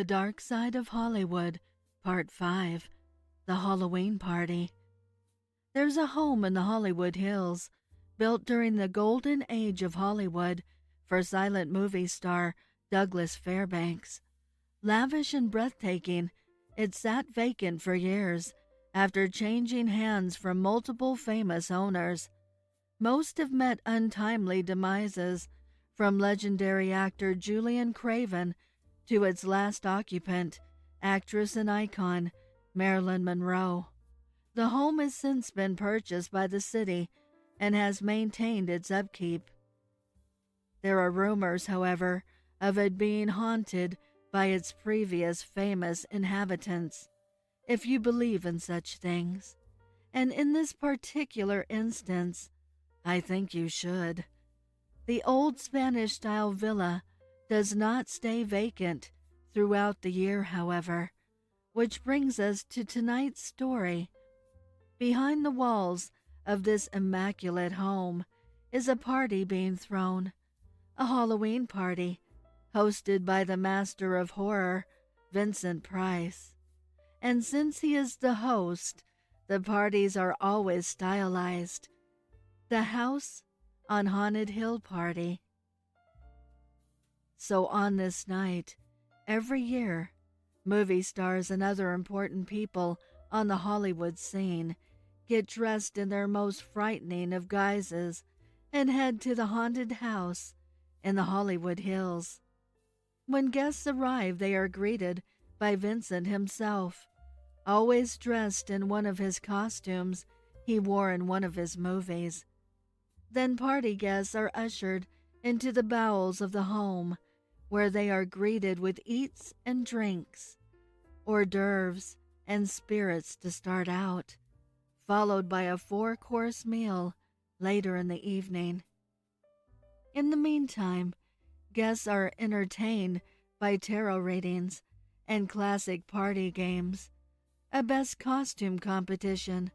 The Darkside of Hollywood, Part 5, The Halloween Party. There's a home in the Hollywood Hills, built during the golden age of Hollywood for silent movie star Douglas Fairbanks. Lavish and breathtaking, it sat vacant for years after changing hands from multiple famous owners. Most have met untimely demises, from legendary actor Julian Craven to its last occupant, actress and icon Marilyn Monroe. The home has since been purchased by the city and has maintained its upkeep. There are rumors, however, of it being haunted by its previous famous inhabitants, if you believe in such things. And in this particular instance, I think you should. The old Spanish-style villa does not stay vacant throughout the year, however, which brings us to tonight's story. Behind the walls of this immaculate home is a party being thrown, a Halloween party hosted by the master of horror, Vincent Price. And since he is the host, the parties are always stylized. The House on Haunted Hill Party. So on this night, every year, movie stars and other important people on the Hollywood scene get dressed in their most frightening of guises and head to the haunted house in the Hollywood Hills. When guests arrive, they are greeted by Vincent himself, always dressed in one of his costumes he wore in one of his movies. Then party guests are ushered into the bowels of the home, where they are greeted with eats and drinks, hors d'oeuvres and spirits to start out, followed by a 4-course meal later in the evening. In the meantime, guests are entertained by tarot readings and classic party games, a best costume competition,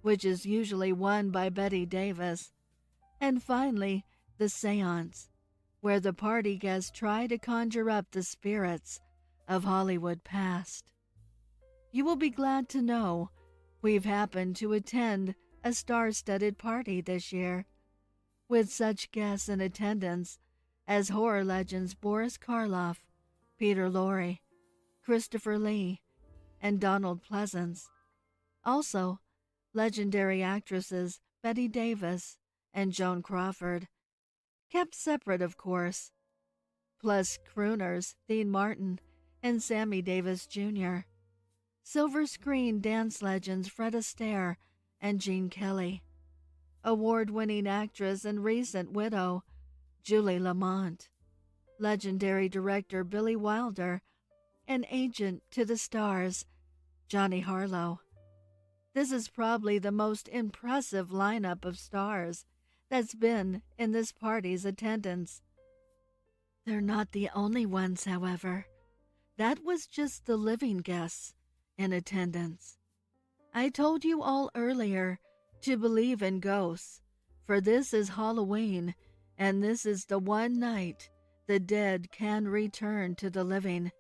which is usually won by Betty Davis, and finally, the seance, where the party guests try to conjure up the spirits of Hollywood past. You will be glad to know we've happened to attend a star-studded party this year, with such guests in attendance as horror legends Boris Karloff, Peter Lorre, Christopher Lee, and Donald Pleasance. Also, legendary actresses Betty Davis and Joan Crawford, kept separate of course, plus crooners Dean Martin and Sammy Davis Jr., silver screen dance legends Fred Astaire and Gene Kelly, award-winning actress and recent widow Julie Lamont, legendary director Billy Wilder, and agent to the stars Johnny Harlow. This is probably the most impressive lineup of stars that's been in this party's attendance. They're not the only ones, however. That was just the living guests in attendance. I told you all earlier to believe in ghosts, for this is Halloween, and this is the one night the dead can return to the living.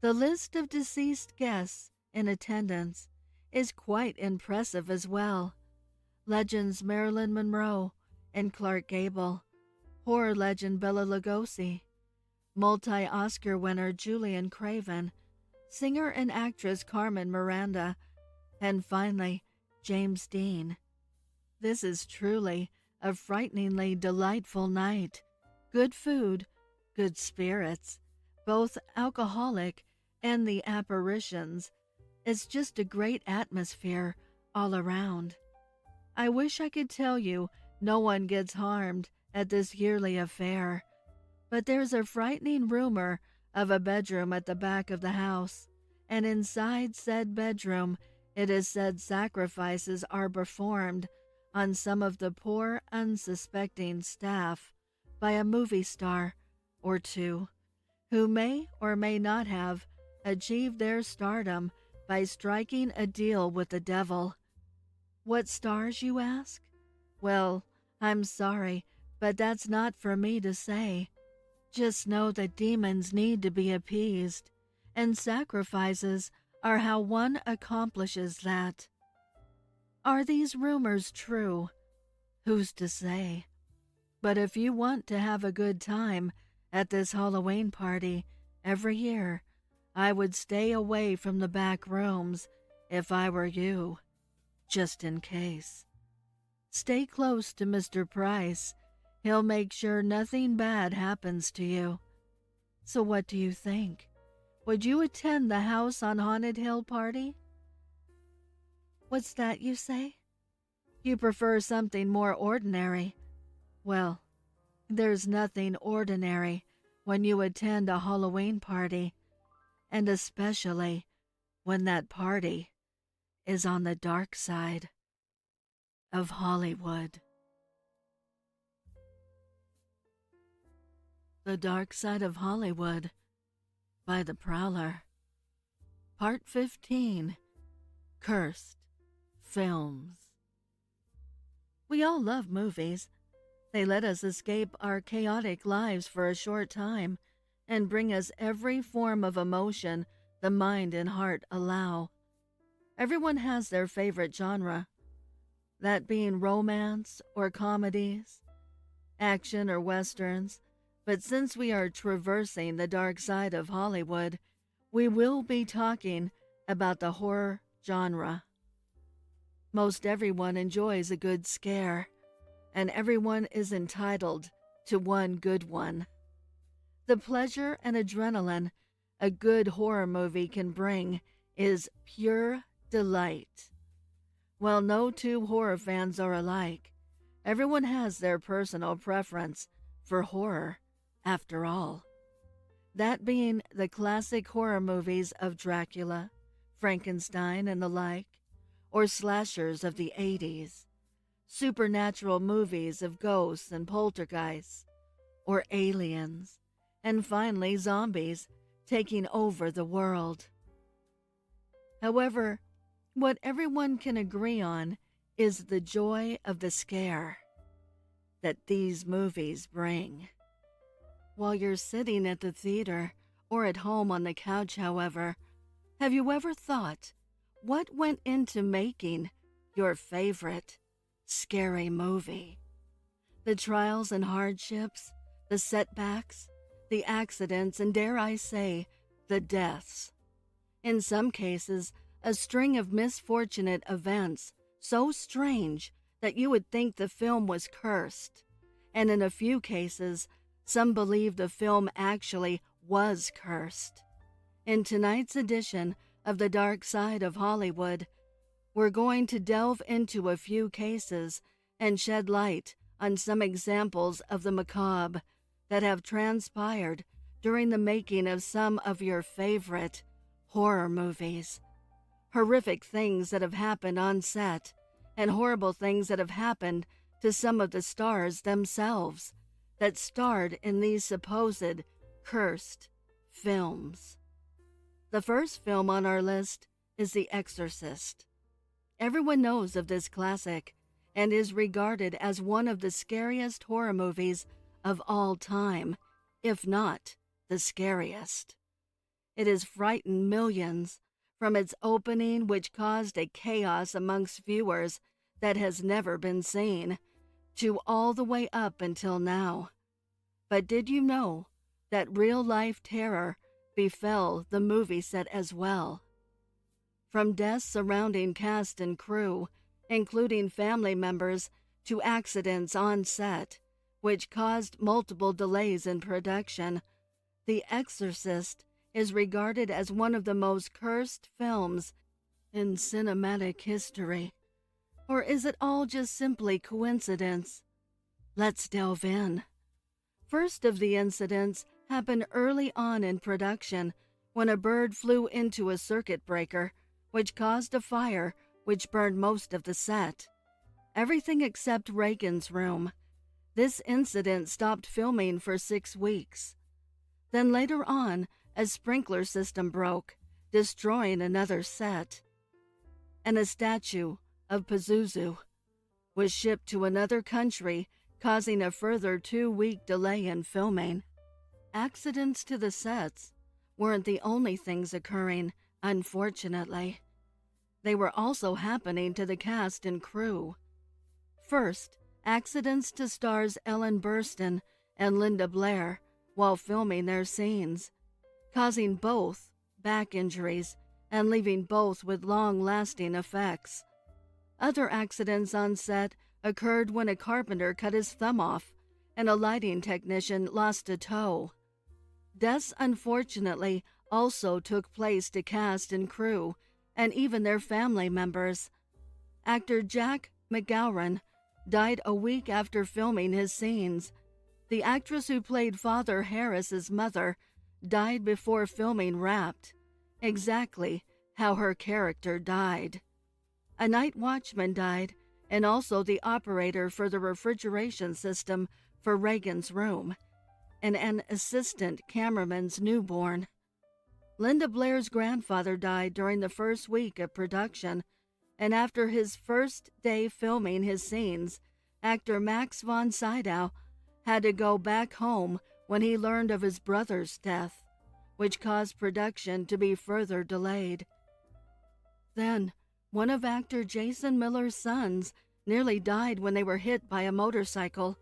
The list of deceased guests in attendance is quite impressive as well. Legends Marilyn Monroe and Clark Gable, horror legend Bela Lugosi, multi-Oscar winner Julian Craven, singer and actress Carmen Miranda, and finally, James Dean. This is truly a frighteningly delightful night. Good food, good spirits, both alcoholic and the apparitions. It's just a great atmosphere all around. I wish I could tell you no one gets harmed at this yearly affair, but there's a frightening rumor of a bedroom at the back of the house, and inside said bedroom it is said sacrifices are performed on some of the poor, unsuspecting staff by a movie star or two, who may or may not have achieved their stardom by striking a deal with the devil. What stars, you ask? Well, I'm sorry, but that's not for me to say. Just know that demons need to be appeased, and sacrifices are how one accomplishes that. Are these rumors true? Who's to say? But if you want to have a good time at this Halloween party every year, I would stay away from the back rooms if I were you, just in case. Stay close to Mr. Price. He'll make sure nothing bad happens to you. So what do you think? Would you attend the House on Haunted Hill party? What's that you say? You prefer something more ordinary. Well, there's nothing ordinary when you attend a Halloween party, and especially when that party is on the dark side of Hollywood. The Dark Side of Hollywood by the Prowler. Part 15. Cursed Films. We all love movies. They let us escape our chaotic lives for a short time and bring us every form of emotion the mind and heart allow. Everyone has their favorite genre, that being romance or comedies, action or westerns, but since we are traversing the dark side of Hollywood, we will be talking about the horror genre. Most everyone enjoys a good scare, and everyone is entitled to one good one. The pleasure and adrenaline a good horror movie can bring is pure delight. While no two horror fans are alike, everyone has their personal preference for horror, after all. That being the classic horror movies of Dracula, Frankenstein, and the like, or slashers of the 80s, supernatural movies of ghosts and poltergeists, or aliens, and finally zombies taking over the world. However, what everyone can agree on is the joy of the scare that these movies bring. While you're sitting at the theater or at home on the couch, however, have you ever thought what went into making your favorite scary movie? The trials and hardships, the setbacks, the accidents, and dare I say, the deaths. In some cases, a string of misfortunate events so strange that you would think the film was cursed. And in a few cases, some believe the film actually was cursed. In tonight's edition of The Dark Side of Hollywood, we're going to delve into a few cases and shed light on some examples of the macabre that have transpired during the making of some of your favorite horror movies. Horrific things that have happened on set, and horrible things that have happened to some of the stars themselves that starred in these supposed cursed films. The first film on our list is The Exorcist. Everyone knows of this classic and is regarded as one of the scariest horror movies of all time, if not the scariest. It has frightened millions from its opening, which caused a chaos amongst viewers that has never been seen, to all the way up until now. But did you know that real-life terror befell the movie set as well? From deaths surrounding cast and crew, including family members, to accidents on set, which caused multiple delays in production, The Exorcist is regarded as one of the most cursed films in cinematic history. Or is it all just simply coincidence? Let's delve in. First of the incidents happened early on in production when a bird flew into a circuit breaker, which caused a fire which burned most of the set. Everything except Reagan's room. This incident stopped filming for 6 weeks. Then later on, a sprinkler system broke, destroying another set. And a statue of Pazuzu was shipped to another country, causing a further 2-week delay in filming. Accidents to the sets weren't the only things occurring, unfortunately. They were also happening to the cast and crew. First, accidents to stars Ellen Burstyn and Linda Blair while filming their scenes, causing both back injuries and leaving both with long-lasting effects. Other accidents on set occurred when a carpenter cut his thumb off and a lighting technician lost a toe. Deaths, unfortunately, also took place to cast and crew and even their family members. Actor Jack McGowran died a week after filming his scenes. The actress who played Father Harris's mother died before filming wrapped, exactly how her character died. A night watchman died, and also the operator for the refrigeration system for Reagan's room, and an assistant cameraman's newborn. Linda Blair's grandfather died during the first week of production, and after his first day filming his scenes, actor Max von Sydow had to go back home when he learned of his brother's death, which caused production to be further delayed. Then, one of actor Jason Miller's sons nearly died when they were hit by a motorcycle,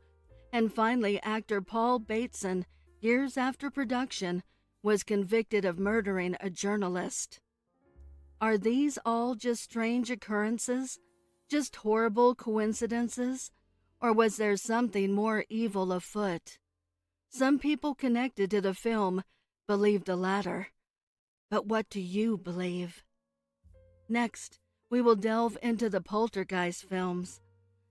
and finally actor Paul Bateson, years after production, was convicted of murdering a journalist. Are these all just strange occurrences? Just horrible coincidences? Or was there something more evil afoot? Some people connected to the film believe the latter. But what do you believe? Next, we will delve into the Poltergeist films.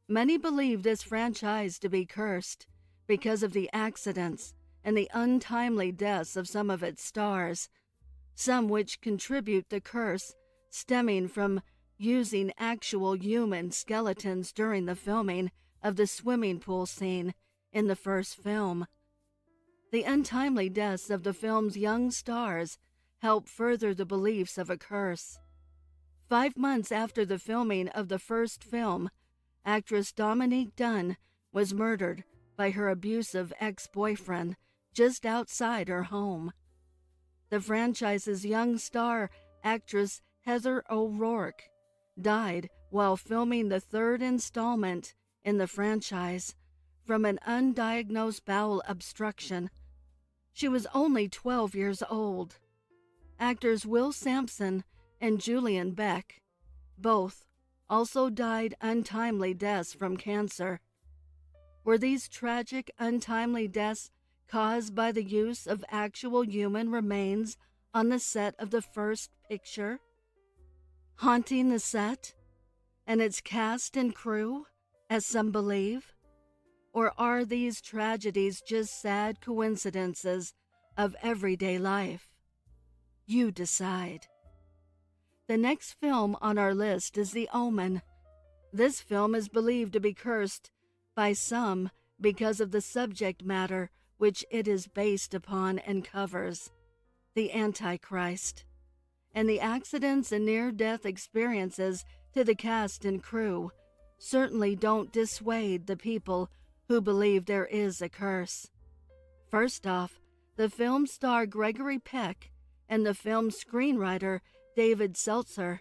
Many believe this franchise to be cursed because of the accidents and the untimely deaths of some of its stars, some which contribute the curse stemming from using actual human skeletons during the filming of the swimming pool scene in the first film. The untimely deaths of the film's young stars help further the beliefs of a curse. 5 months after the filming of the first film, actress Dominique Dunne was murdered by her abusive ex-boyfriend just outside her home. The franchise's young star actress Heather O'Rourke died while filming the third installment in the franchise from an undiagnosed bowel obstruction. She was only 12 years old. Actors Will Sampson and Julian Beck both also died untimely deaths from cancer. Were these tragic untimely deaths caused by the use of actual human remains on the set of the first picture, haunting the set and its cast and crew, as some believe? Or are these tragedies just sad coincidences of everyday life? You decide. The next film on our list is The Omen. This film is believed to be cursed by some because of the subject matter which it is based upon and covers, the Antichrist, and the accidents and near-death experiences to the cast and crew certainly don't dissuade the people who believe there is a curse. First off, the film star Gregory Peck and the film's screenwriter David Seltzer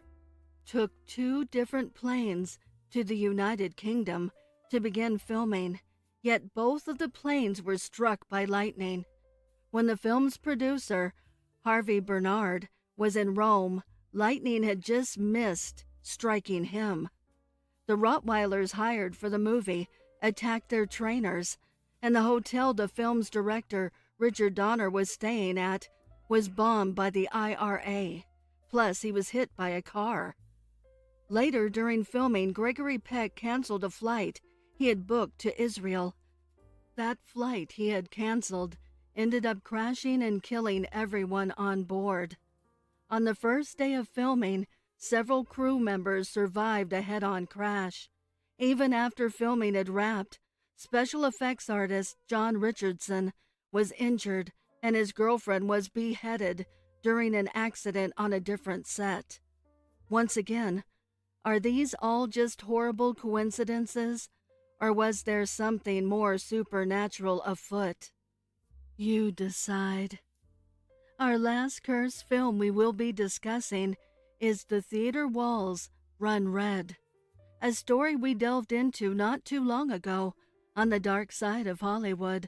took 2 different planes to the United Kingdom to begin filming, yet both of the planes were struck by lightning. When the film's producer, Harvey Bernard, was in Rome, lightning had just missed striking him. The Rottweilers hired for the movie attacked their trainers, and the hotel the film's director, Richard Donner, was staying at was bombed by the IRA. Plus, he was hit by a car. Later, during filming, Gregory Peck canceled a flight he had booked to Israel. That flight he had canceled ended up crashing and killing everyone on board. On the first day of filming, several crew members survived a head-on crash. Even after filming had wrapped, special effects artist John Richardson was injured and his girlfriend was beheaded during an accident on a different set. Once again, are these all just horrible coincidences, or was there something more supernatural afoot? You decide. Our last cursed film we will be discussing is The Theater Walls Run Red, a story we delved into not too long ago on the Dark Side of Hollywood.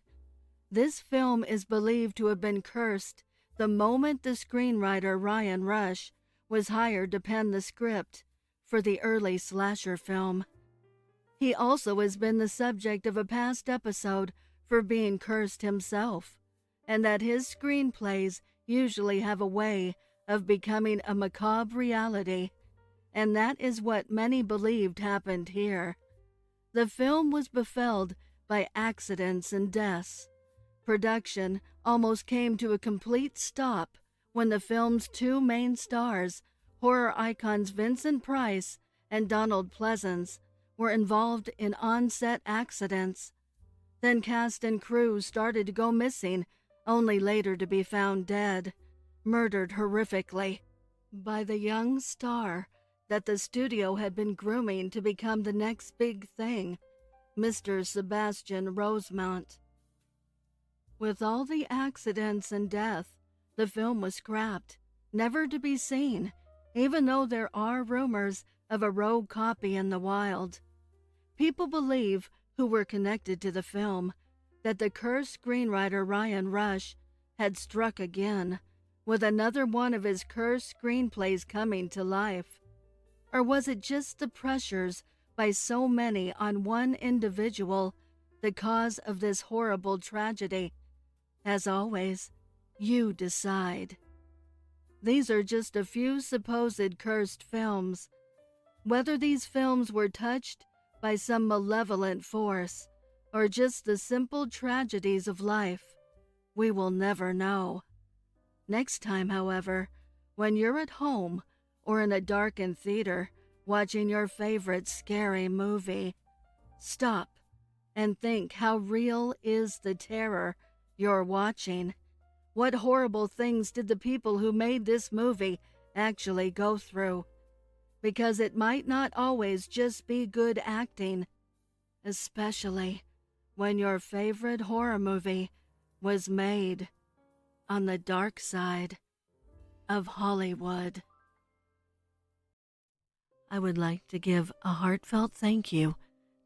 This film is believed to have been cursed the moment the screenwriter Ryan Rush was hired to pen the script for the early slasher film. He also has been the subject of a past episode for being cursed himself, and that his screenplays usually have a way of becoming a macabre reality, and that is what many believed happened here. The film was befelled by accidents and deaths. Production almost came to a complete stop when the film's two main stars, horror icons Vincent Price and Donald Pleasance, were involved in on-set accidents. Then cast and crew started to go missing, only later to be found dead, murdered horrifically by the young star that the studio had been grooming to become the next big thing, Mr. Sebastian Rosemont. With all the accidents and death, the film was scrapped, never to be seen, even though there are rumors of a rogue copy in the wild. People believe, who were connected to the film, that the cursed screenwriter Ryan Rush had struck again, with another one of his cursed screenplays coming to life. Or was it just the pressures by so many on one individual the cause of this horrible tragedy? As always, you decide. These are just a few supposed cursed films. Whether these films were touched by some malevolent force or just the simple tragedies of life, we will never know. Next time, however, when you're at home or in a darkened theater watching your favorite scary movie, stop and think, how real is the terror you're watching? What horrible things did the people who made this movie actually go through? Because it might not always just be good acting, especially when your favorite horror movie was made on the dark side of Hollywood. I would like to give a heartfelt thank you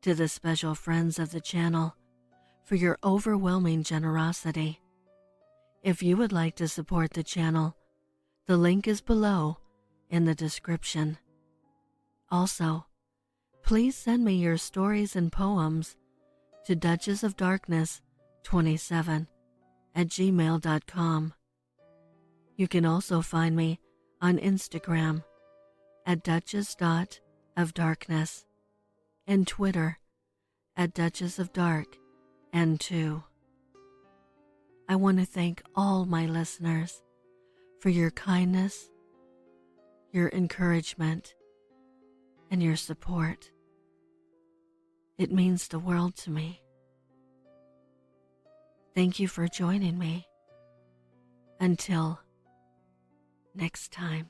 to the special friends of the channel for your overwhelming generosity. If you would like to support the channel, the link is below in the description. Also, please send me your stories and poems to duchessofdarkness27@gmail.com. You can also find me on Instagram at duchess.ofdarkness and Twitter at duchessofdarkn2. I want to thank all my listeners for your kindness, your encouragement, and your support. It means the world to me. Thank you for joining me. Until next time.